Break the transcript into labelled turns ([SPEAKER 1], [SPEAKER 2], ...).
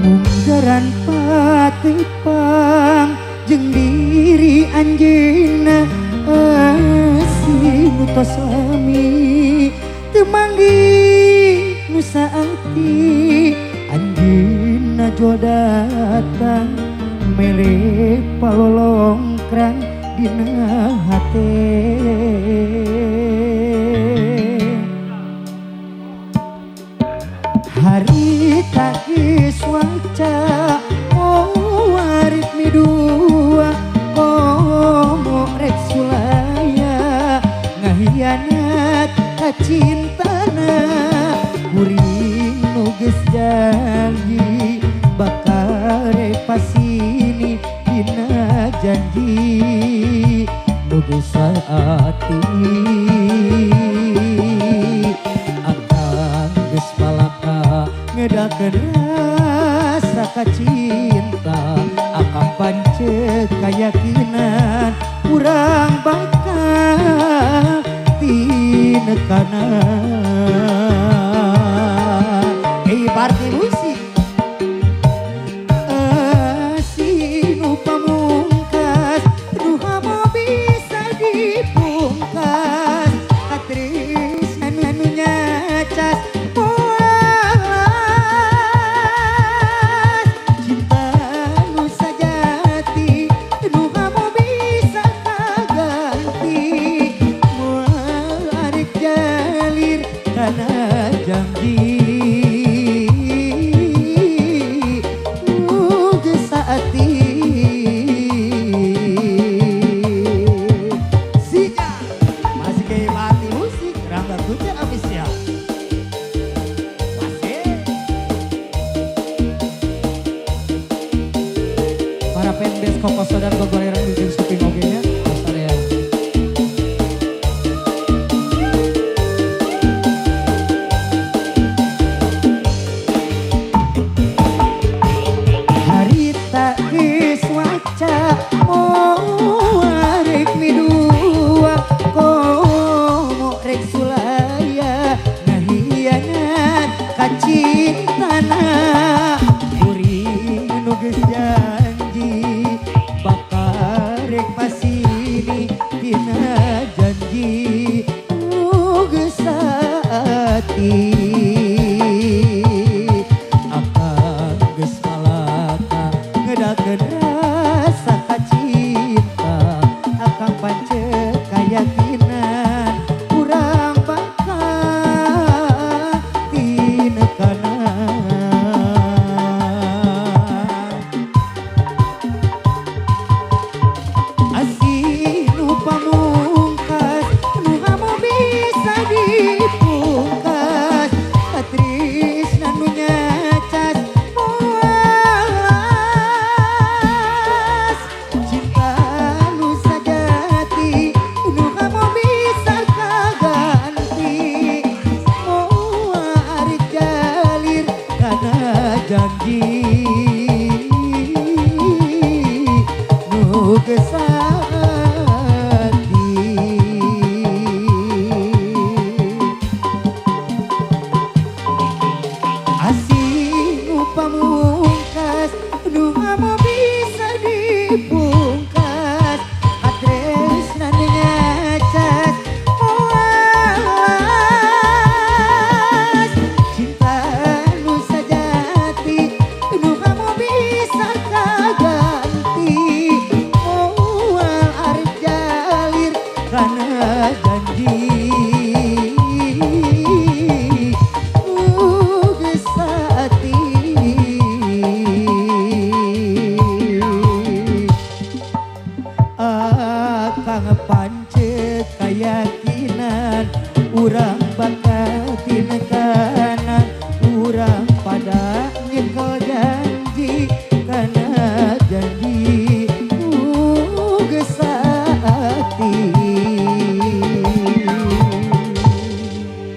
[SPEAKER 1] Munggaran patipang jeung diri anjeunna asih nu tos lami teu manggih nu saeutik anjeunna jol datang mere palolongkrang dina hate. Harita geus waca warit midua komo rek sulaya ngahianat ka cintana kuring nu geus janji bakal repasini dina janji nu geus saati akang geus palaka ngedakeun rasa kacinta akang pancet kayakinan urang bakal tinekanan. Party musik asinu pamungkas duha mau bisa dipungkas katris anu nyacas polas cinta nu sajati duha mau bisa kaganti moal arek jalir kana janji para fanbase Kokoso dan Gogoleran Ujung Suping ogenya saya. Harita geus waca arek midua komo rek sulaya ngahianat ka cintana kuring nu geus janji bakal rek pasini dina janji nu geus saati akang geus malaka ngedakeun rasa kacinta akang pancet kayakinan urang bakal tinekanan. Asinu pamungkas nu hamo bisa dipungkas katrisna nu nyacas polas cinta nu sajati nu hamo bisa kaganti moal arek jalir kana janji nu geus asinu pamungkas nu hamo bisa dipungkas katresna nu nyacas polas cinta nu sajati nu hamo bisa kaganti moal arek jalir kana janji akang pancet kayakinan urang bakal tineka